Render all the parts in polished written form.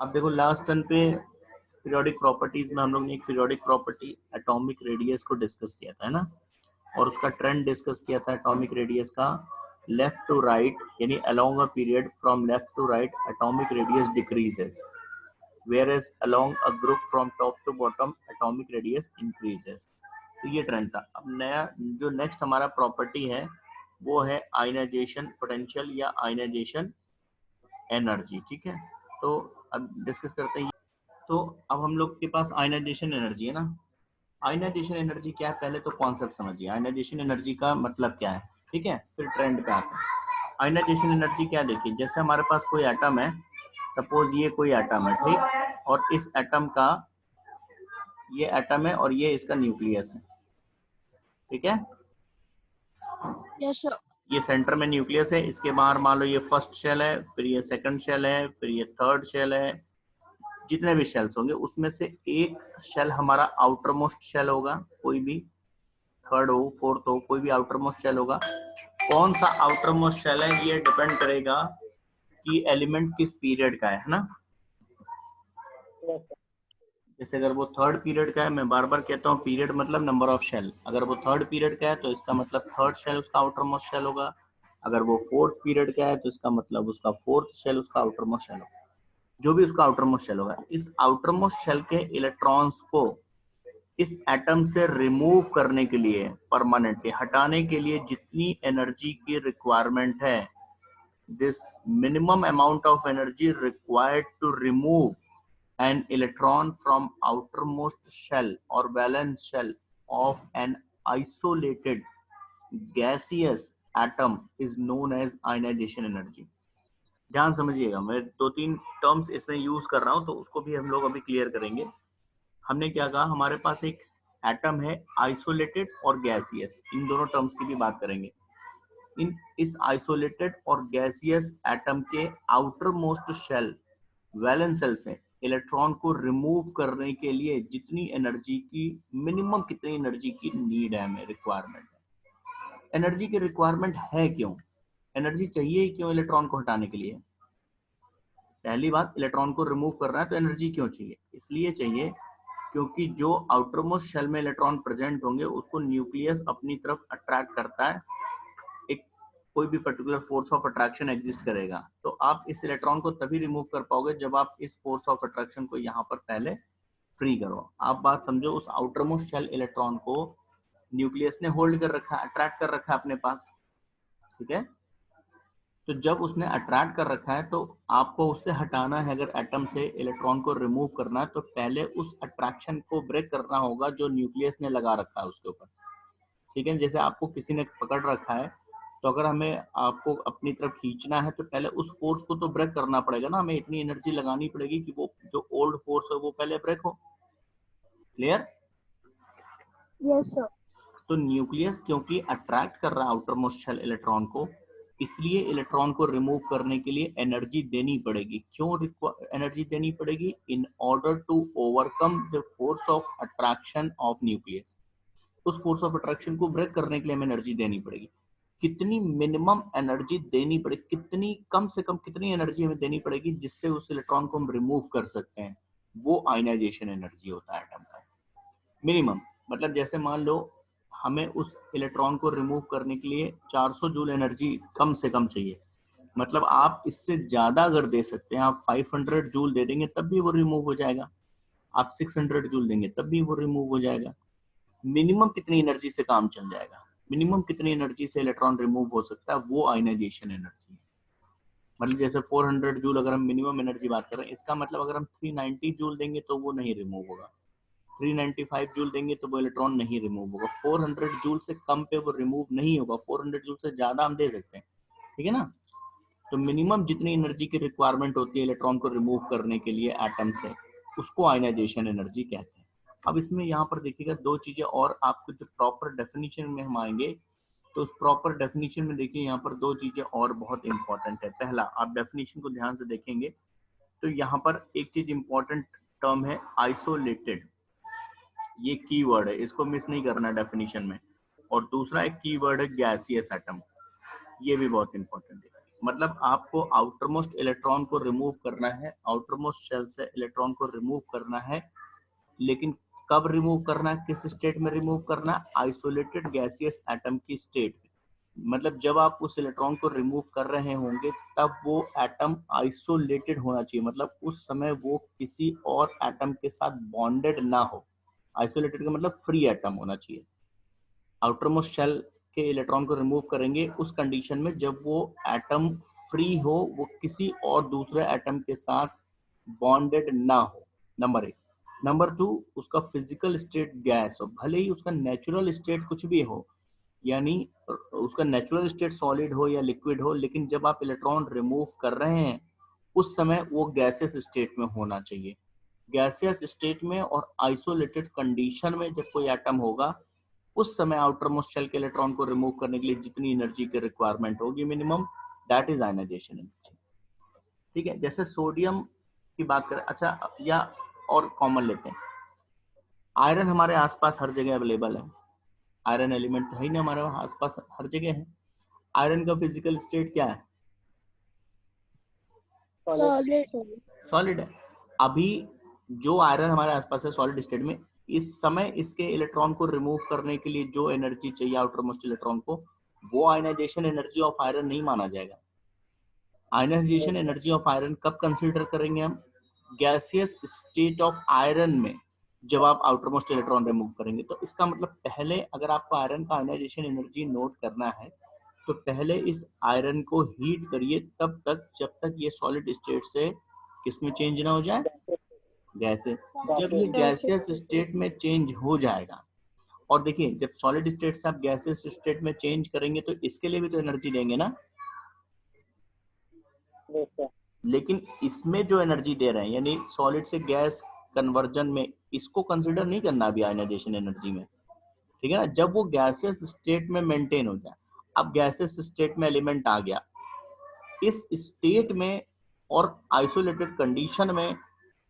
अब देखो last turn पे पीरियोडिक प्रॉपर्टीज में हम लोग ने एक पीरियोडिक प्रॉपर्टी एटॉमिक रेडियस को डिस्कस किया था, है ना, और उसका ट्रेंड डिस्कस किया था एटॉमिक रेडियस का लेफ्ट टू राइट, यानी along a period from left to right atomic radius decreases, whereas along a group from top to bottom atomic radius increases। तो ये ट्रेंड था। अब नया जो नेक्स्ट हमारा प्रॉपर्टी है वो है आयनाइजेशन पोटेंशियल या आयनाइजेशन एनर्जी। ठीक है, तो अब डिस्कस करते हैं। तो अब हम लोग के पास आयनाइजेशन एनर्जी है ना। आयनाइजेशन एनर्जी क्या है, पहले तो कॉन्सेप्ट समझिए आयनाइजेशन एनर्जी का मतलब क्या है, ठीक है, फिर ट्रेंड पे आते हैं। आयनाइजेशन एनर्जी क्या, देखिए जैसे हमारे पास कोई एटम है, सपोज ये कोई एटम है, ठीक, और इस एटम का, ये एटम है और ये इसका न्यूक्लियस है, ठीक है। Yes sir. ये सेंटर में न्यूक्लियस है, इसके बाहर मान लो ये फर्स्ट शेल है, फिर ये सेकंड शेल है, फिर ये थर्ड शेल है। जितने भी शेल्स होंगे उसमें से एक शेल हमारा आउटर मोस्ट शेल होगा, कोई भी थर्ड हो फोर्थ हो कोई भी आउटर मोस्ट शेल होगा। कौन सा आउटर मोस्ट शेल है ये डिपेंड करेगा कि एलिमेंट किस पीरियड का है ना। जैसे अगर वो थर्ड पीरियड का है, मैं बार बार कहता हूँ पीरियड मतलब नंबर ऑफ शेल, अगर वो थर्ड पीरियड का है तो इसका मतलब थर्ड शेल उसका आउटर मोस्ट शेल होगा। अगर वो फोर्थ पीरियड का है तो इसका मतलब उसका फोर्थ शेल उसका आउटर मोस्ट शेल होगा। जो भी उसका आउटर मोस्ट शेल होगा, इस आउटर मोस्ट शेल के इलेक्ट्रॉन्स को इस एटम से रिमूव करने के लिए, परमानेंटली हटाने के लिए जितनी एनर्जी की रिक्वायरमेंट है, this minimum amount of energy required to remove an electron from outermost shell or valence shell of an isolated gaseous atom is known as ionization energy। ध्यान समझिएगा, मैं दो तीन टर्म्स इसमें यूज कर रहा हूं तो उसको भी हम लोग अभी क्लियर करेंगे। हमने क्या कहा, हमारे पास एक एटम है आइसोलेटेड और गैसियस, इन दोनों टर्म्स की भी बात करेंगे। इस आइसोलेटेड और गैसियस एटम के outer most shell valence shell से इलेक्ट्रॉन को रिमूव करने के लिए जितनी एनर्जी की, मिनिमम कितनी एनर्जी की नीड है, हमें रिक्वायरमेंट है। एनर्जी की रिक्वायरमेंट है क्यों, एनर्जी चाहिए क्यों इलेक्ट्रॉन को हटाने के लिए। पहली बात, इलेक्ट्रॉन को रिमूव करना है तो एनर्जी क्यों चाहिए, इसलिए चाहिए क्योंकि जो आउटर मोस्ट शेल में इलेक्ट्रॉन प्रेजेंट होंगे उसको न्यूक्लियस अपनी तरफ अट्रैक्ट करता है, एक कोई भी particular force of attraction exist करेगा। तो आप इस इलेक्ट्रॉन को तभी रिमूव कर पाओगे जब आप इस फोर्स ऑफ अट्रैक्शन को यहाँ पर पहले फ्री करो। आप बात समझो, उस आउटर मोस्ट शेल इलेक्ट्रॉन को न्यूक्लियस ने होल्ड कर रखा है, अट्रैक्ट कर रखा है अपने पास, ठीक है। तो जब उसने अट्रैक्ट कर रखा है तो आपको उससे हटाना है, अगर एटम से इलेक्ट्रॉन को रिमूव करना है तो पहले उस अट्रैक्शन को ब्रेक करना होगा जो न्यूक्लियस ने लगा रखा है उसके ऊपर, ठीक है। जैसे आपको किसी ने पकड़ रखा है तो अगर हमें आपको अपनी तरफ खींचना है तो पहले उस फोर्स को तो ब्रेक करना पड़ेगा ना, हमें इतनी एनर्जी लगानी पड़ेगी कि वो जो ओल्ड फोर्स है वो पहले ब्रेक हो। क्लियर? Yes sir. तो न्यूक्लियस क्योंकि अट्रैक्ट कर रहा है आउटर मोस्ट शेल इलेक्ट्रॉन को, इसलिए इलेक्ट्रॉन को रिमूव करने के लिए एनर्जी देनी पड़ेगी। क्यों एनर्जी देनी पड़ेगी? In order to overcome the force of attraction of nucleus. उस फोर्स ऑफ अट्रैक्शन को ब्रेक करने के लिए हमें एनर्जी देनी पड़ेगी। कितनी मिनिमम एनर्जी देनी पड़ेगी, कितनी कम से कम कितनी एनर्जी हमें देनी पड़ेगी जिससे उस इलेक्ट्रॉन को हम रिमूव कर सकते हैं, वो आयनाइजेशन एनर्जी होता है एटम का मिनिमम। मतलब जैसे मान लो हमें उस इलेक्ट्रॉन को रिमूव करने के लिए 400 जूल एनर्जी कम से कम चाहिए, मतलब आप इससे ज्यादा अगर दे सकते हैं, आप 500 जूल दे देंगे तब भी वो रिमूव हो जाएगा, आप 600 जूल देंगे तब भी वो रिमूव हो जाएगा। मिनिमम कितनी एनर्जी से काम चल जाएगा, मिनिमम कितनी एनर्जी से इलेक्ट्रॉन रिमूव हो सकता है, वो आयनाइजेशन एनर्जी है। मतलब जैसे 400 जूल अगर हम मिनिमम एनर्जी बात कर रहे हैं, इसका मतलब अगर हम 390 जूल देंगे तो वो नहीं रिमूव होगा, 395 जूल देंगे तो वो इलेक्ट्रॉन नहीं रिमूव होगा, 400 जूल से कम पे वो रिमूव नहीं होगा, 400 जूल से ज्यादा हम दे सकते हैं, ठीक है ना। तो मिनिमम जितनी एनर्जी की रिक्वायरमेंट होती है इलेक्ट्रॉन को रिमूव करने के लिए एटम से, उसको आयनाइजेशन एनर्जी कहते हैं। अब इसमें यहाँ पर देखिएगा दो चीजें और, आपको जो प्रॉपर डेफिनेशन में हम आएंगे तो उस प्रॉपर डेफिनेशन में देखिए यहाँ पर दो चीजें और बहुत इंपॉर्टेंट है। पहला, आप डेफिनेशन को ध्यान से देखेंगे तो यहाँ पर एक चीज इंपॉर्टेंट टर्म है आइसोलेटेड, ये कीवर्ड है, इसको मिस नहीं करना डेफिनेशन में। और दूसरा एक कीवर्ड है गैसियस एटम, ये भी बहुत इंपॉर्टेंट है। मतलब आपको आउटर मोस्ट इलेक्ट्रॉन को रिमूव करना है, आउटर मोस्ट शेल से इलेक्ट्रॉन को रिमूव करना है, लेकिन कब रिमूव करना है, किस स्टेट में रिमूव करना है, आइसोलेटेड गैसियस एटम की स्टेट में। मतलब जब आप उस इलेक्ट्रॉन को रिमूव कर रहे होंगे तब वो एटम आइसोलेटेड होना चाहिए, मतलब उस समय वो किसी और एटम के साथ बॉन्डेड ना हो। आइसोलेटेड का मतलब फ्री एटम होना चाहिए। आउटर मोस्ट शेल के इलेक्ट्रॉन को रिमूव करेंगे उस कंडीशन में जब वो एटम फ्री हो, वो किसी और दूसरे एटम के साथ बॉन्डेड ना हो, नंबर 1। नंबर 2, उसका फिजिकल स्टेट गैस हो, भले ही उसका नेचुरल स्टेट कुछ भी हो, यानी उसका नेचुरल स्टेट सॉलिड हो या लिक्विड हो, लेकिन जब आप इलेक्ट्रॉन रिमूव कर रहे हैं उस समय वो गैसियस स्टेट में होना चाहिए। गैसियस स्टेट में और आइसोलेटेड कंडीशन में जब कोई एटम होगा उस समय आउटर मोस्ट शेल के इलेक्ट्रॉन को रिमूव करने के लिए जितनी एनर्जी की रिक्वायरमेंट होगी minimum, that is ionisation energy. ठीक है, जैसे सोडियम की बात करें, अच्छा या और कॉमन लेते हैं, आयरन हमारे आसपास हर जगह अवेलेबल है, आयरन एलिमेंट तो है ही नहीं हमारे आसपास, हर जगह है। आयरन का फिजिकल स्टेट क्या है, सॉलिड है। अभी जो आयरन हमारे आसपास है सॉलिड स्टेट में, इस समय इसके इलेक्ट्रॉन को रिमूव करने के लिए जो एनर्जी चाहिए आउटर मोस्ट इलेक्ट्रॉन को, वो आयनाइजेशन एनर्जी ऑफ आयरन नहीं माना जाएगा। आयनाइजेशन एनर्जी ऑफ आयरन कब कंसीडर करेंगे हम, गैसियस स्टेट ऑफ आयरन में जब आप आउटर मोस्ट इलेक्ट्रॉन रिमूव करेंगे। तो इसका मतलब पहले अगर आपको आयरन का आयनाइजेशन एनर्जी नोट करना है तो पहले इस आयरन को हीट करिए तब तक जब तक ये सॉलिड स्टेट से किसमें चेंज ना हो जाए, गैसेस। जब ये गैसियस स्टेट में चेंज हो जाएगा, और देखिए जब सॉलिड स्टेट से आप गैसियस स्टेट में चेंज करेंगे तो इसके लिए भी तो एनर्जी देंगे ना, लेकिन इसमें जो एनर्जी दे रहे हैं यानी सॉलिड से गैस कन्वर्जन में, इसको कंसिडर नहीं करना अभी आयनाइजेशन एनर्जी में। ठीक है ना, जब वो गैसियस स्टेट में मेंटेन हो जाए, अब गैसियस स्टेट में एलिमेंट आ गया, इस स्टेट में और आइसोलेटेड कंडीशन में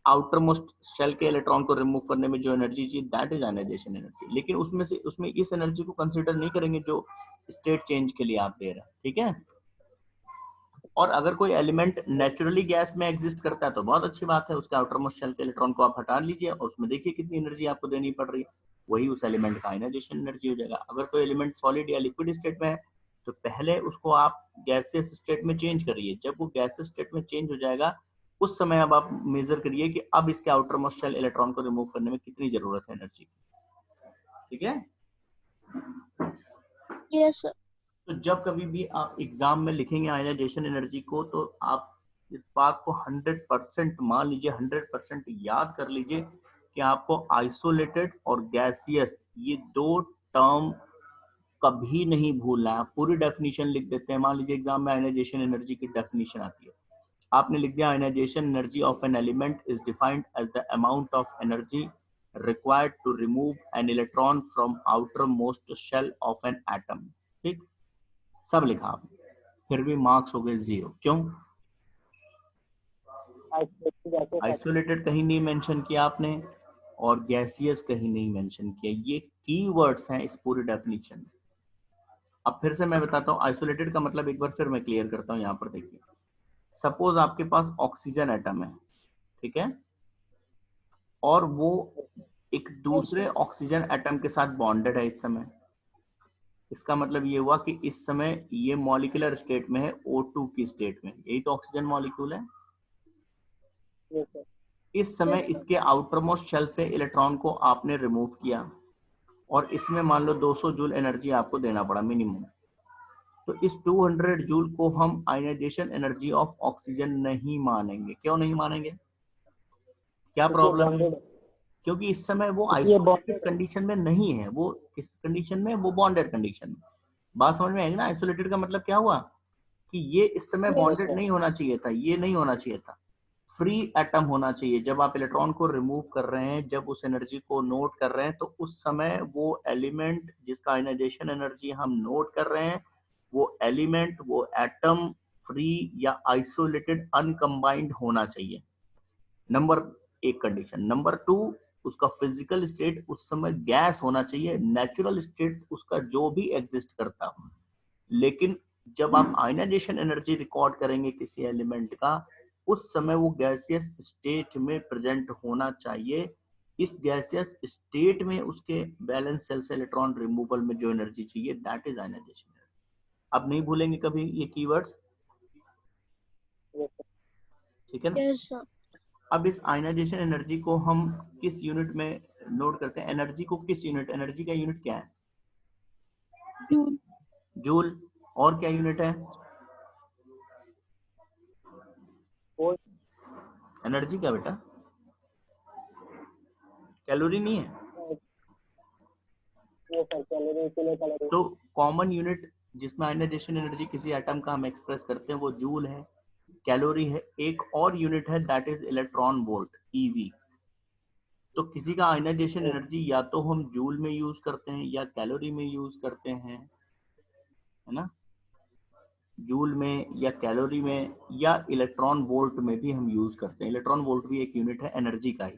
आउटर मोस्ट शेल के इलेक्ट्रॉन को रिमूव करने में जो एनर्जी चाहिए दैट इज आयनाइजेशन एनर्जी। लेकिन उसमें इस एनर्जी को कंसीडर नहीं करेंगे जो स्टेट चेंज के लिए आप दे रहे हैं। ठीक है, और अगर कोई एलिमेंट नेचुरली गैस में एग्जिस्ट करता है तो बहुत अच्छी बात है, उसके आउटर मोस्ट शेल के इलेक्ट्रॉन को आप हटा लीजिए और उसमें देखिए कितनी एनर्जी आपको देनी पड़ रही है, वही उस एलिमेंट का आयनाइजेशन एनर्जी हो जाएगा। अगर कोई एलिमेंट सॉलिड या लिक्विड स्टेट में है तो पहले उसको आप गैसियस स्टेट में चेंज करिए, जब वो गैसियस स्टेट में चेंज हो जाएगा उस समय अब आप मेजर करिए कि अब इसके आउटर मोस्ट शेल इलेक्ट्रॉन को रिमूव करने में कितनी जरूरत है एनर्जी की। ठीक है, Yes, sir. तो जब कभी भी आप एग्जाम में लिखेंगे आयनाइजेशन एनर्जी को तो आप इस बात को 100% मान लीजिए, 100% याद कर लीजिए कि आपको आइसोलेटेड और गैसियस ये दो टर्म कभी नहीं भूलना है। पूरी डेफिनेशन लिख देते हैं, मान लीजिए एग्जाम में आयनाइजेशन एनर्जी की डेफिनेशन आती है, आपने लिख दिया ionisation energy of an element is defined as the amount of energy required to remove an electron from outermost shell of an atom। ठीक, सब लिखा आपने, फिर भी मार्क्स हो गए 0। क्यों, आइसोलेटेड कहीं नहीं मेंशन किया आपने और गैसियस कहीं नहीं मेंशन किया, ये कीवर्ड्स हैं इस पूरी डेफिनेशन में। अब फिर से मैं बताता हूँ आइसोलेटेड का मतलब, एक बार फिर मैं क्लियर करता हूँ। यहाँ पर देखिए, सपोज आपके पास ऑक्सीजन एटम है, ठीक है, और वो एक दूसरे ऑक्सीजन एटम के साथ बॉन्डेड है इस समय। इसका मतलब ये हुआ कि इस समय ये मॉलिक्यूलर स्टेट में है O2 की स्टेट में, यही तो ऑक्सीजन मॉलिक्यूल है। इस समय इसके आउटर मोस्ट शेल से इलेक्ट्रॉन को आपने रिमूव किया और इसमें मान लो 200 जूल एनर्जी आपको देना पड़ा मिनिमम, तो इस 200 जूल को हम आयनाइजेशन एनर्जी ऑफ ऑक्सीजन नहीं मानेंगे। क्यों नहीं मानेंगे, क्या प्रॉब्लम है, क्योंकि इस समय वो आइसोलेटेड कंडीशन में नहीं है, वो किस कंडीशन में, वो बॉन्डेड कंडीशन में। बात समझ में आएगी ना, आइसोलेटेड का मतलब क्या हुआ कि ये इस समय बॉन्डेड नहीं होना चाहिए था, ये नहीं होना चाहिए था, फ्री एटम होना चाहिए। जब आप इलेक्ट्रॉन को रिमूव कर रहे हैं, जब उस एनर्जी को नोट कर रहे हैं तो उस समय वो एलिमेंट जिसका आयनाइजेशन एनर्जी हम नोट कर रहे हैं, वो एलिमेंट, वो एटम फ्री या आइसोलेटेड अनकंबाइंड होना चाहिए, नंबर 1 कंडीशन। नंबर 2, उसका फिजिकल स्टेट उस समय गैस होना चाहिए, नेचुरल स्टेट उसका जो भी एग्जिस्ट करता हो, लेकिन जब आप आयनाइजेशन एनर्जी रिकॉर्ड करेंगे किसी एलिमेंट का, उस समय वो गैसियस स्टेट में प्रेजेंट होना चाहिए। इस गैसियस स्टेट में उसके बैलेंस सेल से इलेक्ट्रॉन रिमूवल में जो एनर्जी चाहिए, दैट इज आयनाइजेशन एनर्जी। अब नहीं भूलेंगे कभी ये कीवर्ड्स, ठीक है ना? Yes, sir. अब इस आयनाइजेशन एनर्जी को हम किस यूनिट में नोट करते हैं? एनर्जी को किस यूनिट, एनर्जी का यूनिट क्या है? Joule. जूल। और क्या यूनिट है एनर्जी का बेटा? कैलोरी नहीं है। तो कॉमन यूनिट जिसमें आयनाइजेशन एनर्जी किसी एटम का हम एक्सप्रेस करते हैं वो जूल है, कैलोरी है। एक और यूनिट है that is electron volt, EV. तो किसी का आयनाइजेशन एनर्जी या तो हम जूल में यूज करते हैं या कैलोरी में यूज करते हैं, है ना? जूल में या कैलोरी में या इलेक्ट्रॉन वोल्ट में भी हम यूज करते हैं। इलेक्ट्रॉन वोल्ट भी एक यूनिट है एनर्जी का ही।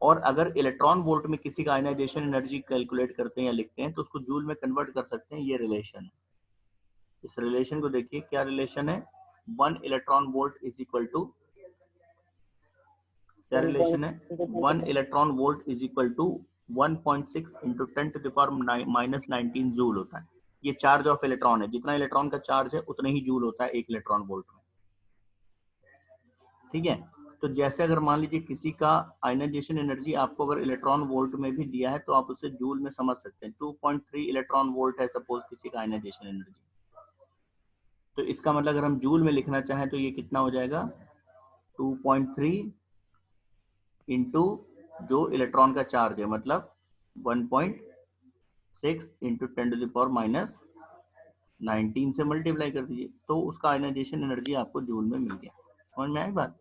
और अगर इलेक्ट्रॉन वोल्ट में किसी का आयनाइजेशन एनर्जी कैलकुलेट करते हैं या लिखते हैं तो उसको जूल में कन्वर्ट कर सकते हैं। ये रिलेशन है। इस रिलेशन को देखिए, क्या रिलेशन है? 1 electron volt is equal to, क्या रिलेशन है? 1 electron volt is equal to 1.6 into 10 to the power minus 19 joule होता है। ये चार्ज ऑफ इलेक्ट्रॉन है। जितना इलेक्ट्रॉन का चार्ज है उतना ही जूल होता है 1 इलेक्ट्रॉन वोल्ट में, ठीक है? तो जैसे अगर मान लीजिए किसी का आयनाइजेशन एनर्जी आपको अगर इलेक्ट्रॉन वोल्ट में भी दिया है तो आप उसे जूल में समझ सकते हैं। 2.3 इलेक्ट्रॉन वोल्ट है सपोज किसी का आयनाइजेशन एनर्जी, तो इसका मतलब अगर हम जूल में लिखना चाहें तो ये कितना हो जाएगा? 2.3 इंटू जो इलेक्ट्रॉन का चार्ज है, मतलब 1.6 into 10 to the power minus 19 से मल्टीप्लाई कर दीजिए, तो उसका आयनाइजेशन एनर्जी आपको जूल में मिल गया। समझ में आई बात?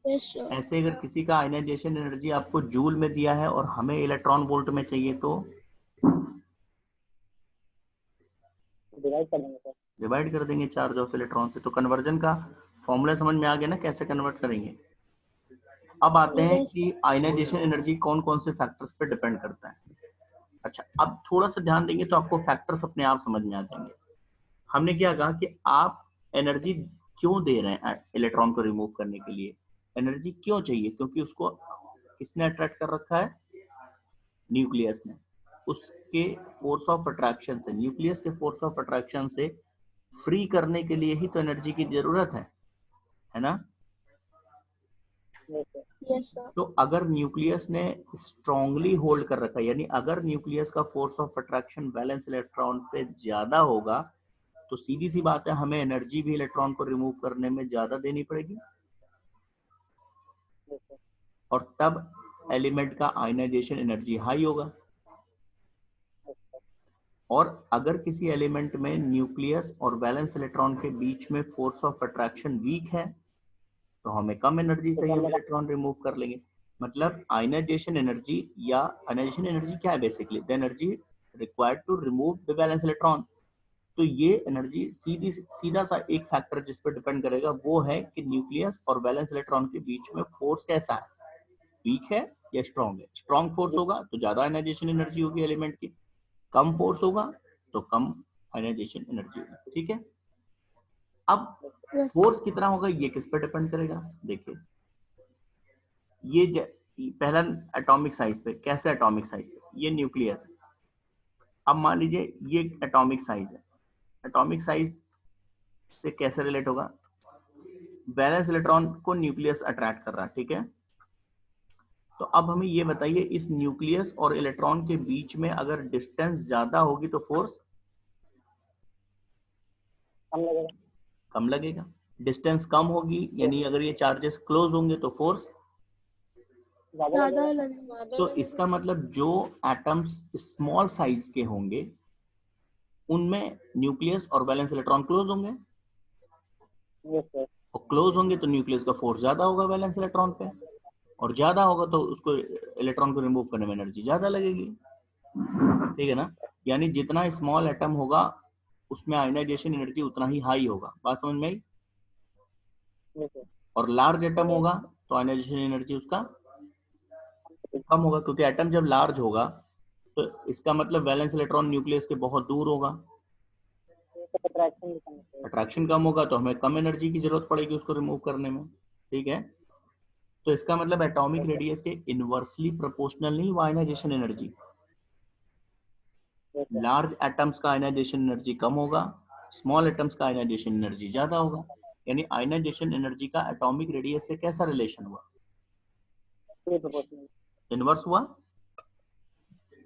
Yes, sir. ऐसे अगर किसी का आयनाइजेशन एनर्जी आपको जूल में दिया है और हमें इलेक्ट्रॉन वोल्ट में चाहिए तो डिवाइड कर देंगे चार्ज ऑफ इलेक्ट्रॉन से। तो कन्वर्जन का फॉर्मूला समझ में आ गया ना, कैसे कन्वर्ट करेंगे? अब आते हैं कि आयनाइजेशन एनर्जी कौन कौन से फैक्टर्स पे डिपेंड करता है। अच्छा, अब थोड़ा सा ध्यान देंगे तो आपको फैक्टर्स अपने आप समझ में आ जाएंगे। हमने क्या कहा कि आप एनर्जी क्यों दे रहे हैं इलेक्ट्रॉन को रिमूव करने के लिए? एनर्जी क्यों चाहिए? क्योंकि उसको किसने अट्रैक्ट कर रखा है? न्यूक्लियस ने। उसके फोर्स ऑफ अट्रैक्शन से, न्यूक्लियस के फोर्स ऑफ अट्रैक्शन से फ्री करने के लिए ही तो एनर्जी की जरूरत है ना? Yes, sir. तो अगर न्यूक्लियस ने स्ट्रांगली होल्ड कर रखा है, यानी अगर न्यूक्लियस का force of attraction valence electron पे ज्यादा होगा तो सीधी सी बात है हमें एनर्जी भी इलेक्ट्रॉन को रिमूव करने में ज्यादा देनी पड़ेगी, और तब एलिमेंट का आयनाइजेशन एनर्जी हाई होगा। और अगर किसी एलिमेंट में न्यूक्लियस और वैलेंस इलेक्ट्रॉन के बीच में फोर्स ऑफ अट्रैक्शन वीक है तो हमें कम एनर्जी से ही हम इलेक्ट्रॉन रिमूव कर लेंगे। मतलब आयनाइजेशन एनर्जी, या आयनाइजेशन एनर्जी क्या है? Basically the energy required to remove the valence electron. तो ये एनर्जी सीधा सा एक फैक्टर जिस पर डिपेंड करेगा वो है कि न्यूक्लियस और वैलेंस इलेक्ट्रॉन के बीच में फोर्स कैसा है, वीक है या स्ट्रॉन्ग है। स्ट्रॉन्ग फोर्स होगा तो ज्यादा आयनाइजेशन एनर्जी होगी एलिमेंट की, कम फोर्स होगा तो कम आयनाइजेशन एनर्जी होगी, ठीक है? अब Yes. फोर्स कितना होगा ये किस पर डिपेंड करेगा? देखिए, ये पहला एटॉमिक साइज पे। कैसे एटॉमिक साइज पे? ये न्यूक्लियस है। अब मान लीजिए ये एटॉमिक साइज है। एटॉमिक साइज से कैसे रिलेट होगा? वैलेंस इलेक्ट्रॉन को न्यूक्लियस अट्रैक्ट कर रहा है, ठीक है? तो अब हमें ये बताइए, इस न्यूक्लियस और इलेक्ट्रॉन के बीच में अगर डिस्टेंस ज्यादा होगी तो फोर्स कम लगेगा। डिस्टेंस कम होगी, यानी अगर ये चार्जेस क्लोज होंगे तो फोर्स। ज़्यादा लगेगा। तो इसका मतलब जो एटम्स स्मॉल साइज के होंगे उनमें न्यूक्लियस और वैलेंस इलेक्ट्रॉन क्लोज होंगे, और क्लोज होंगे तो न्यूक्लियस का फोर्स ज्यादा होगा वैलेंस इलेक्ट्रॉन पे, और ज्यादा होगा तो उसको इलेक्ट्रॉन को रिमूव करने में एनर्जी ज्यादा लगेगी, ठीक है ना? यानी जितना स्मॉल एटम होगा उसमें आयनाइजेशन एनर्जी उतना ही हाई होगा। बात समझ में आई? और लार्ज एटम होगा तो आयनाइजेशन एनर्जी उसका कम होगा, क्योंकि एटम जब लार्ज होगा तो इसका मतलब वैलेंस इलेक्ट्रॉन न्यूक्लियस के बहुत दूर होगा, अट्रैक्शन कम होगा, तो हमें कम एनर्जी की जरूरत पड़ेगी उसको रिमूव करने में। ठीक है, तो इसका मतलब एटॉमिक रेडियस के इनवर्सली प्रोपोर्शनल नहीं वो आयनाइजेशन एनर्जी। लार्ज एटम्स का आयनाइजेशन एनर्जी कम होगा, स्मॉल एटम्स का आयनाइजेशन एनर्जी ज्यादा होगा। यानी आयनाइजेशन एनर्जी का एटॉमिक रेडियस से कैसा रिलेशन हुआ? इनवर्स हुआ।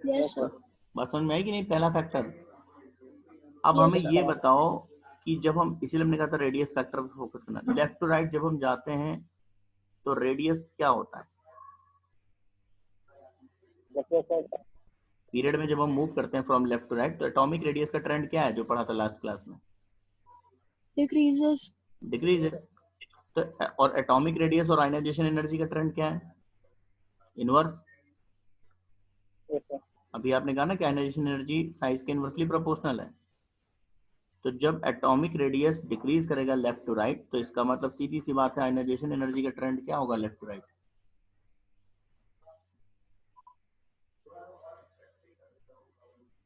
Yes sir. बात समझ में आई कि नहीं? पहला फैक्टर। अब Yes, हमें sir. ये बताओ कि जब हम, इसीलिए हमने कहा था रेडियस फैक्टर पर फोकस करना, लेफ्ट टू राइट जब हम जाते हैं तो रेडियस क्या होता है? पीरियड में जब हम मूव करते हैं फ्रॉम लेफ्ट टू राइट तो एटॉमिक रेडियस का ट्रेंड क्या है जो पढ़ा था लास्ट क्लास में? Decreases. डिक्रीजेस। तो और एटॉमिक रेडियस और आयनाइजेशन एनर्जी का ट्रेंड क्या है? इनवर्स। अभी आपने कहा ना कि आयनाइजेशन एनर्जी साइज के इनवर्सली प्रोपोर्शनल है। तो जब एटॉमिक रेडियस डिक्रीज करेगा लेफ्ट टू राइट तो इसका मतलब सीधी सी बात है आयनाइजेशन एनर्जी का ट्रेंड क्या होगा लेफ्ट टू राइट?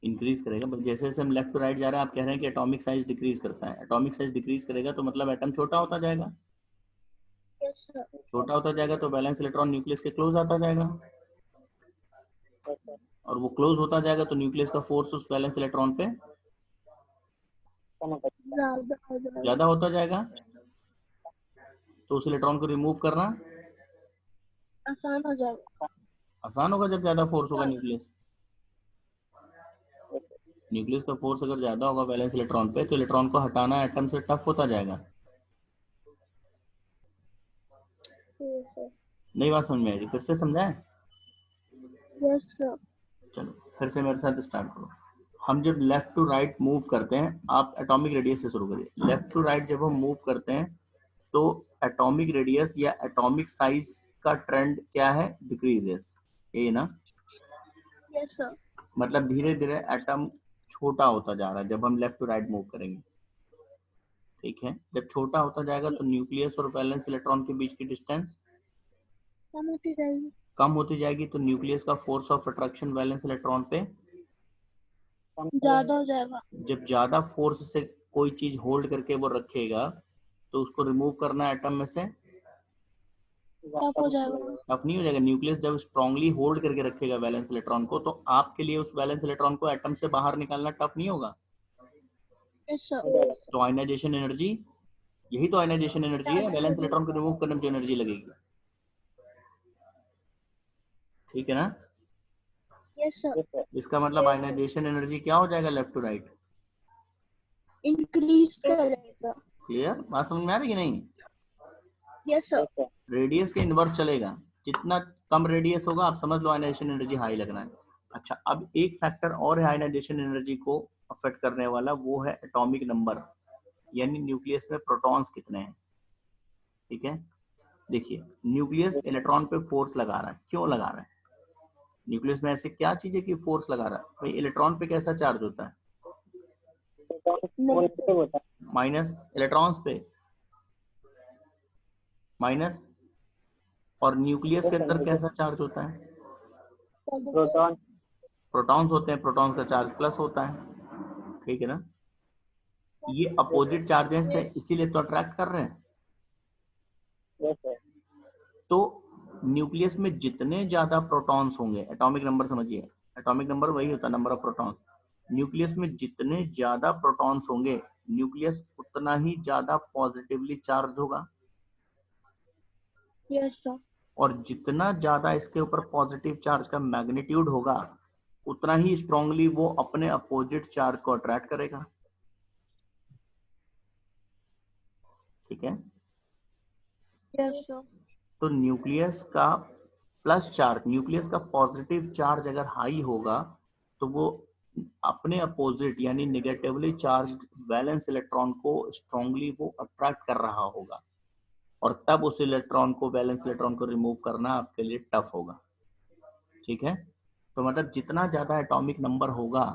इंक्रीज करेगा। बट जैसे जैसे हम लेफ्ट टू राइट जा रहे हैं आप कह रहे हैं कि एटॉमिक साइज डिक्रीज करता है, एटॉमिक साइज डिक्रीज करेगा तो मतलब एटम छोटा होता जाएगा, Yes, sir. छोटा होता जाएगा तो बैलेंस इलेक्ट्रॉन न्यूक्लियस के क्लोज आता जाएगा, और वो क्लोज होता जाएगा तो न्यूक्लियस का फोर्स उस बैलेंस इलेक्ट्रॉन पे ज्यादा होता जाएगा, तो उस इलेक्ट्रॉन को रिमूव करना आसान हो जाएगा। आसान होगा जब ज्यादा फोर्स होगा न्यूक्लियस। न्यूक्लियस का फोर्स अगर ज्यादा होगा वैलेंस इलेक्ट्रॉन पे तो इलेक्ट्रॉन को हटाना एटम से टफ होता जाएगा। Yes, sir. नई बात समझ में आई? फिर से समझाएं? Yes, sir. चलो फिर से मेरे साथ स्टार्ट करो। हम जब लेफ्ट टू राइट मूव करते हैं, आप एटॉमिक रेडियस से शुरू करिए। लेफ्ट टू राइट जब हम मूव करते हैं तो एटॉमिक रेडियस या एटॉमिक साइज का ट्रेंड क्या है? डिक्रीजेस, ये ना? Yes, sir. मतलब धीरे धीरे एटम छोटा होता जा रहा है जब हम लेफ्ट टू राइट मूव करेंगे। ठीक है, जब छोटा होता जाएगा तो न्यूक्लियस और वैलेंस इलेक्ट्रॉन के बीच की डिस्टेंस कम होती जाएगी। कम होती जाएगी, तो न्यूक्लियस का force of attraction valence electron पे ज्यादा हो जाएगा। जब ज्यादा फोर्स से कोई चीज होल्ड करके वो रखेगा तो उसको रिमूव करना एटम में से टफ हो जाएगा। टफ नहीं हो जाएगा। न्यूक्लियस जब स्ट्रांगली होल्ड करके रखेगा वैलेंस इलेक्ट्रॉन को तो आपके लिए उस वैलेंस इलेक्ट्रॉन को एटम से बाहर निकालना टफ नहीं होगा। Yes, sir. तो आयनाइजेशन एनर्जी, यही तो आयनाइजेशन एनर्जी है, वैलेंस इलेक्ट्रॉन को रिमूव करने में जो एनर्जी लगेगी। ठीक है ना? Yes, sir. इसका मतलब आयनाइजेशन एनर्जी क्या हो जाएगा लेफ्ट टू राइट? Increase करेगा। क्लियर? बात समझ में आ रही कि नहीं? Yes, sir. रेडियस के इनवर्स चलेगा, जितना कम रेडियस होगा आप समझ लो आयनाइजेशन एनर्जी हाई लगना है। अच्छा, अब एक फैक्टर और है आयनाइजेशन एनर्जी को अफेक्ट करने वाला, वो है एटॉमिक नंबर, यानी न्यूक्लियस में प्रोटॉन्स कितने हैं। ठीक है, देखिए न्यूक्लियस इलेक्ट्रॉन पे फोर्स लगा रहा है, क्यों लगा रहा है? न्यूक्लियस में ऐसे क्या चीज है कि फोर्स लगा रहा है? भाई इलेक्ट्रॉन पे कैसा चार्ज होता है? माइनस। इलेक्ट्रॉन्स पे माइनस। और न्यूक्लियस के अंदर कैसा चार्ज होता है? प्रोटॉन्स होते हैं, प्रोटॉन्स का चार्ज प्लस होता है। ठीक है ना? ये अपोजिट चार्जेस है इसीलिए तो अट्रैक्ट कर रहे हैं। तो न्यूक्लियस में जितने ज्यादा प्रोटॉन्स होंगे, एटॉमिक नंबर समझिए, एटॉमिक नंबर वही होता है नंबर ऑफ प्रोटॉन्स। न्यूक्लियस में जितने ज्यादा प्रोटॉन्स होंगे न्यूक्लियस उतना ही ज्यादा पॉजिटिवली चार्ज होगा, Yes, sir. और जितना ज्यादा इसके ऊपर पॉजिटिव चार्ज का मैग्नीट्यूड होगा उतना ही स्ट्रांगली वो अपने अपोजिट चार्ज को अट्रैक्ट करेगा। ठीक है, Yes, sir. तो न्यूक्लियस का प्लस चार्ज, न्यूक्लियस का पॉजिटिव चार्ज अगर हाई होगा तो वो अपने अपोजिट यानी नेगेटिवली चार्ज वैलेंस इलेक्ट्रॉन को स्ट्रांगली वो अट्रैक्ट कर रहा होगा, और तब उस इलेक्ट्रॉन को, वैलेंस इलेक्ट्रॉन को रिमूव करना आपके लिए टफ होगा। ठीक है, तो मतलब जितना ज्यादा एटॉमिक नंबर होगा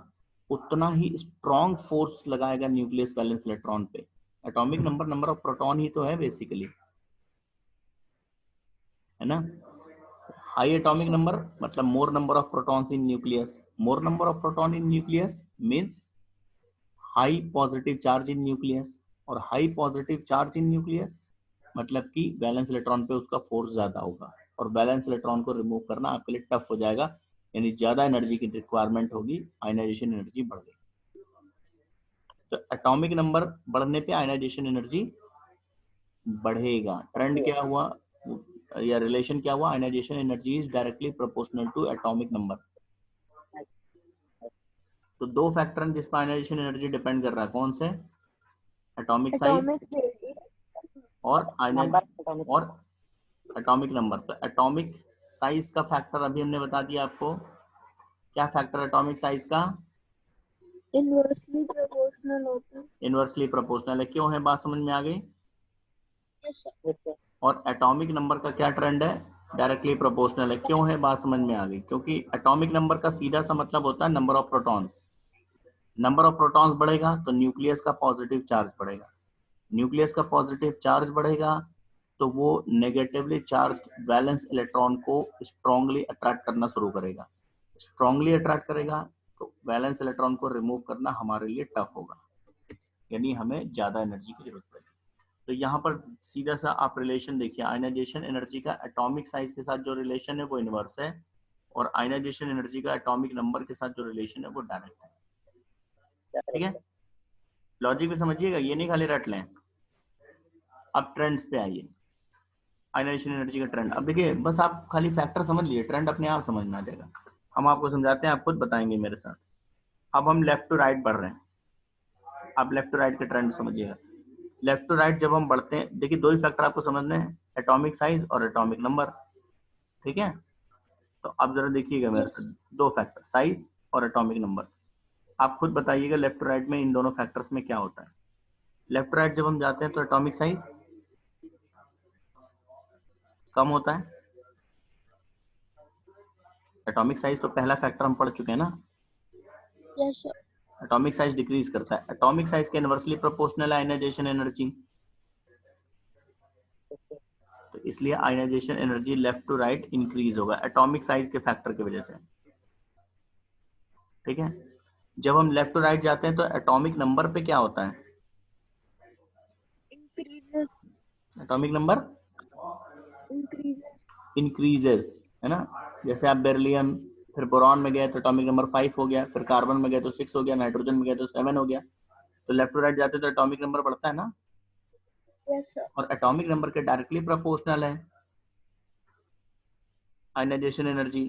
उतना ही स्ट्रॉन्ग फोर्स लगाएगा न्यूक्लियस वैलेंस इलेक्ट्रॉन पे। Atomic number number of proton ही तो है बेसिकली, है ना? हाई एटॉमिक नंबर मतलब more number of protons in nucleus. More number of proton in nucleus means high positive charge in nucleus. और high positive charge in nucleus मतलब कि valence electron पे उसका फोर्स ज्यादा होगा, और वैलेंस इलेक्ट्रॉन को रिमूव करना आपके लिए टफ हो जाएगा, यानी ज्यादा एनर्जी की रिक्वायरमेंट होगी, आयनाइजेशन एनर्जी बढ़ गई. तो एटॉमिक नंबर बढ़ने पे आयनाइजेशन एनर्जी बढ़ेगा. ट्रेंड क्या हुआ या रिलेशन क्या हुआ? Ionisation energy is directly proportional to atomic number. तो दो फैक्टर हैं जिस पर आयनाइजेशन एनर्जी डिपेंड कर रहा है. कौन से? एटॉमिक साइज एटॉमिक और और एटॉमिक नंबर. तो एटॉमिक साइज का फैक्टर अभी हमने बता दिया आपको. क्या फैक्टर एटॉमिक साइज का? इनवर्सली प्रोपोर्शनल होता है. इनवर्सली प्रोपोर्शनल है. क्यों है? बात समझ में आ गई. Yes sir. और एटॉमिक नंबर का क्या ट्रेंड है? डायरेक्टली प्रोपोर्शनल है. क्यों है? बात समझ में आ गई. क्योंकि एटॉमिक नंबर का सीधा सा मतलब होता है number of protons. Number of protons बढ़ेगा तो न्यूक्लियस का पॉजिटिव चार्ज बढ़ेगा. न्यूक्लियस का पॉजिटिव चार्ज बढ़ेगा तो वो नेगेटिवली चार्ज वैलेंस इलेक्ट्रॉन को स्ट्रांगली अट्रैक्ट करना शुरू करेगा. स्ट्रांगली अट्रैक्ट करेगा तो वैलेंस इलेक्ट्रॉन को रिमूव करना हमारे लिए टफ होगा, यानी हमें ज्यादा एनर्जी की जरूरत पड़ेगी. तो यहाँ पर सीधा सा आप रिलेशन देखिए. आयनाइजेशन एनर्जी का एटॉमिक साइज के साथ जो रिलेशन है वो इनवर्स है, और आयनाइजेशन एनर्जी का एटॉमिक नंबर के साथ जो रिलेशन है वो डायरेक्ट है. ठीक है, लॉजिक भी समझिएगा, ये नहीं खाली रट लें. अब ट्रेंड्स पे आइए. आयनाइजेशन एनर्जी का ट्रेंड. अब देखिए, बस आप खाली फैक्टर समझ लीजिए, ट्रेंड अपने आप समझ में आ जाएगा. हम आपको समझाते हैं, आप खुद बताएंगे मेरे साथ. अब हम लेफ्ट टू राइट बढ़ रहे हैं. आप लेफ्ट टू राइट के ट्रेंड समझिएगा. लेफ्ट टू राइट जब हम बढ़ते हैं, देखिए दो ही फैक्टर आपको समझने हैं, एटॉमिक साइज और एटॉमिक नंबर. ठीक है, तो अब जरा देखिएगा मेरे साथ, दो फैक्टर साइज और एटॉमिक नंबर. आप खुद बताइएगा लेफ्ट टू राइट में इन दोनों फैक्टर्स में क्या होता है. लेफ्ट टू राइट जब हम जाते हैं तो एटॉमिक साइज कम होता है. एटॉमिक साइज तो पहला फैक्टर हम पढ़ चुके हैं ना. Yes sir. Atomic size decrease करता है. एटॉमिक साइज के इनवर्सली प्रोपोर्शनल है आयनाइजेशन एनर्जी, तो इसलिए ionisation energy left to right increase होगा एटॉमिक साइज के फैक्टर की वजह से. ठीक है, जब हम लेफ्ट टू राइट जाते हैं तो एटॉमिक नंबर पे क्या होता है? Increases. Atomic number increases. Increases, है ना. जैसे आप बेरिलियम फिर बोरॉन में गए तो एटॉमिक नंबर 5 हो गया, फिर कार्बन में गए तो 6 हो गया, नाइट्रोजन में गए तो 7 हो गया. तो लेफ्ट टू राइट जाते तो एटॉमिक नंबर बढ़ता है ना. Yes sir. और एटॉमिक नंबर के डायरेक्टली प्रोपोर्शनल है आयनाइजेशन एनर्जी,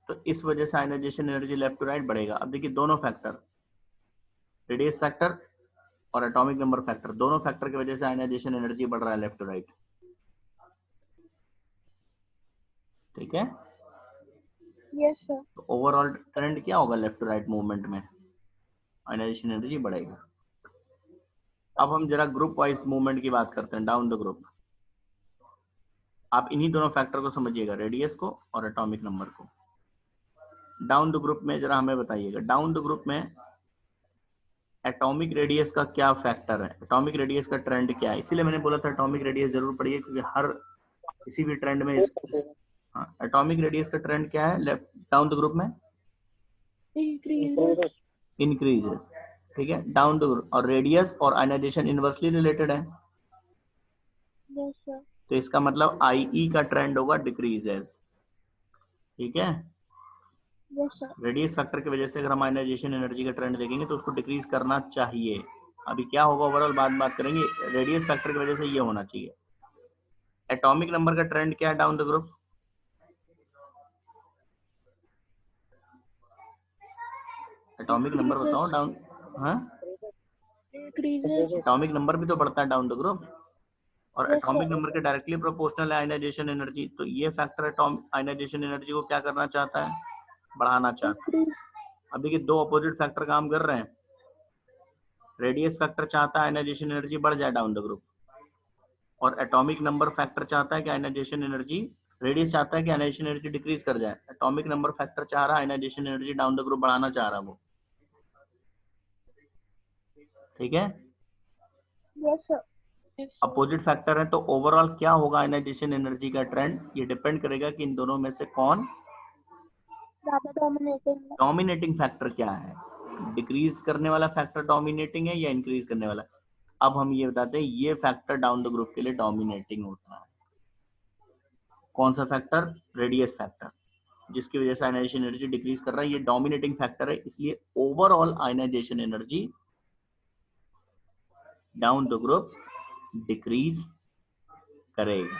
तो इस वजह से ionisation energy left to right बढ़ेगा. अब देखिए दोनों फैक्टर, रेडियस फैक्टर और एटॉमिक नंबर फैक्टर, दोनों फैक्टर की वजह से आयनाइजेशन एनर्जी बढ़ रहा है लेफ्ट टू राइट. ठीक है, यस सर. तो ओवरऑल ट्रेंड क्या होगा लेफ्ट टू राइट मूवमेंट में? आयनाइजेशन एनर्जी बढ़ेगा. अब हम जरा ग्रुप वाइज मूवमेंट की बात करते हैं, डाउन द ग्रुप. आप इन्हीं दोनों फैक्टर को समझिएगा, रेडियस को और एटॉमिक नंबर को. डाउन द ग्रुप में जरा हमें बताइएगा, डाउन द ग्रुप में एटॉमिक रेडियस का क्या फैक्टर है, एटॉमिक रेडियस का ट्रेंड क्या है. इसीलिए मैंने बोला था एटॉमिक रेडियस जरूर पढ़िए, क्योंकि हर किसी भी ट्रेंड में हाँ, एटॉमिक रेडियस का ट्रेंड क्या है लेफ्ट डाउन द ग्रुप में? इंक्रीजेस. इंक्रीजेस. ठीक है, डाउन द ग्रुप. और रेडियस और आयनाइजेशन इनवर्सली रिलेटेड है, यस सर. तो इसका मतलब आईई का ट्रेंड होगा डिक्रीजेस. ठीक है, यस सर. रेडियस फैक्टर की वजह से अगर हम आयनाइजेशन एनर्जी का ट्रेंड देखेंगे तो उसको डिक्रीज करना चाहिए. अभी क्या होगा ओवरऑल बात करेंगे. रेडियस फैक्टर की वजह से ये होना चाहिए. एटॉमिक नंबर का ट्रेंड क्या है down the group? Atomic number बताओ डाउन. हाँ, इंक्रीजेस. एटॉमिक नंबर भी तो बढ़ता है डाउन द ग्रुप, और यस एटॉमिक सर. नंबर के डायरेक्टली प्रोपोर्शनल है आयनाइजेशन एनर्जी. तो ये फैक्टर एटॉमिक आयनाइजेशन एनर्जी को क्या करना चाहता है? बढ़ाना चाहता है. इंक्रीज. अब देखिए दो अपोजिट फैक्टर काम कर रहे हैं. रेडियस फैक्टर चाहता है आयनाइजेशन एनर्जी बढ़ जाए डाउन द ग्रुप, और एटॉमिक नंबर फैक्टर चाहता है कि आयनाइजेशन एनर्जी, रेडियस चाहता है कि आयनाइजेशन एनर्जी डिक्रीज कर जाए. एटॉमिक नंबर फैक्टर चाह रहा है ionisation energy down the group बढ़ाना चाह रहा है वो. ठीक है, yes sir. Yes, sir. Opposite factor है तो ओवरऑल क्या होगा आयनाइजेशन एनर्जी का ट्रेंड, ये डिपेंड करेगा कि इन दोनों में से कौन ज्यादा डोमिनेटिंग है। डोमिनेटिंग फैक्टर क्या है, डिक्रीज करने वाला फैक्टर डोमिनेटिंग है या इंक्रीज करने वाला। अब हम ये बताते हैं ये फैक्टर डाउन द ग्रुप के लिए डोमिनेटिंग होता है। कौन सा फैक्टर, रेडियस फैक्टर, जिसकी वजह से आयनाइजेशन एनर्जी डिक्रीज कर रहा है, ये डोमिनेटिंग फैक्टर है, इसलिए overall ionisation energy down the group decrease करेगा।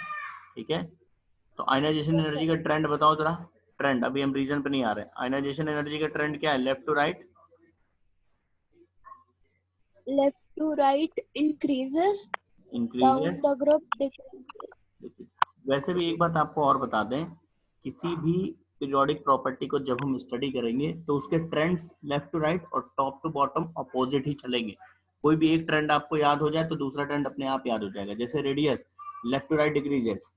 ठीक है, तो आयनाइजेशन एनर्जी का ट्रेंड बताओ जरा। ट्रेंड, अभी हम रीजन पे नहीं आ रहे। आयनाइजेशन एनर्जी का ट्रेंड क्या है, left to right? Left to right increases, down increases. the group decreases. वैसे भी एक बात आपको और बता दें, किसी भी पीरियोडिक प्रॉपर्टी को जब हम स्टडी करेंगे तो उसके ट्रेंड्स लेफ्ट टू राइट और टॉप टू बॉटम अपोजिट ही चलेंगे। कोई भी एक ट्रेंड आपको याद हो जाए तो दूसरा ट्रेंड अपने आप याद हो जाएगा। जैसे radius left to right decreases,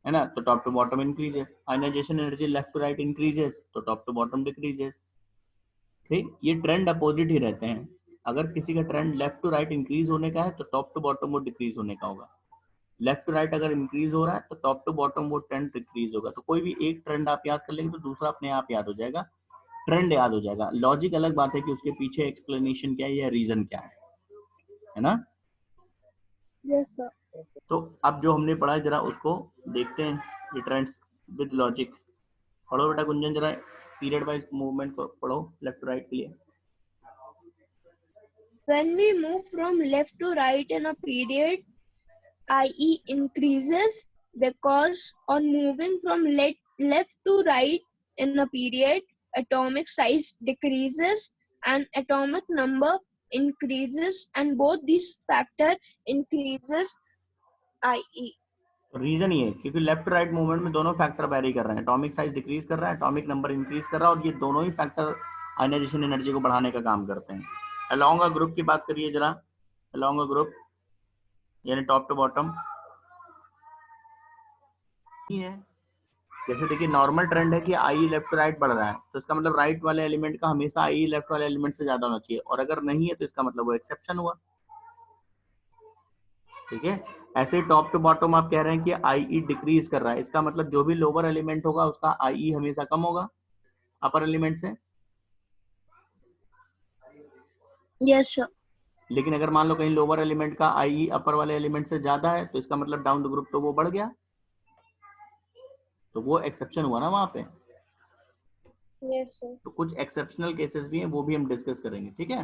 है ना, तो top to bottom increases. Ionization energy left to right increases तो टॉप टू बॉटम डिक्रीजेस। ठीक, ये ट्रेंड अपोजिट ही रहते हैं। अगर किसी का trend left to right increase होने का है तो टॉप टू बॉटम वो डिक्रीज होने का होगा। लेफ्ट टू राइट अगर इंक्रीज हो रहा है तो टॉप टू बॉटम वो ट्रेंड डिक्रीज होगा। तो कोई भी एक ट्रेंड आप याद कर लेंगे तो दूसरा अपने आप याद हो जाएगा, ट्रेंड याद हो जाएगा। लॉजिक अलग बात है कि उसके पीछे एक्सप्लेनेशन क्या है या रीजन क्या है ना। Yes, sir. तो अब जो हमने पढ़ा है जरा उसको देखते हैं, ये ट्रेंड्स विद लॉजिक। पढ़ो बेटा गुंजन जरा, पीरियड वाइज मूवमेंट को पढ़ो लेफ्ट टू राइट के लिए। When we move from left to right in a period, IE increases because on moving from left to right in a period, atomic size decreases and atomic number increases, and both these factor increases IE. Reason ये है क्योंकि left right movement में दोनों factor vary कर रहे हैं, atomic size decrease कर रहा है, एटॉमिक नंबर इंक्रीज कर रहा है, और ये दोनों ही फैक्टर आयनाइजेशन एनर्जी को बढ़ाने का काम करते हैं। अलोंग अ ग्रुप की बात करिए जरा, अलोंग अ ग्रुप यानी टॉप टू बॉटम है। जैसे देखिए नॉर्मल ट्रेंड है कि आई लेफ्ट टू राइट बढ़ रहा है, तो इसका मतलब राइट वाले एलिमेंट का हमेशा आई लेफ्ट वाले एलिमेंट से ज्यादा होना चाहिए, और अगर नहीं है तो इसका मतलब वो एक्सेप्शन हुआ। ठीक है, ऐसे टॉप टू बॉटम आप कह रहे हैं कि आई डिक्रीज कर रहा है, इसका मतलब जो भी लोअर एलिमेंट होगा उसका आई हमेशा कम होगा अपर एलिमेंट से। Yes, sir. लेकिन अगर मान लो कहीं लोअर एलिमेंट का आई अपर वाले एलिमेंट से ज्यादा है तो इसका मतलब डाउन द ग्रुप तो वो बढ़ गया, तो वो एक्सेप्शन हुआ ना वहां पे। Yes, sir. तो कुछ एक्सेप्शनल केसेस भी हैं, वो भी हम डिस्कस करेंगे। ठीक है,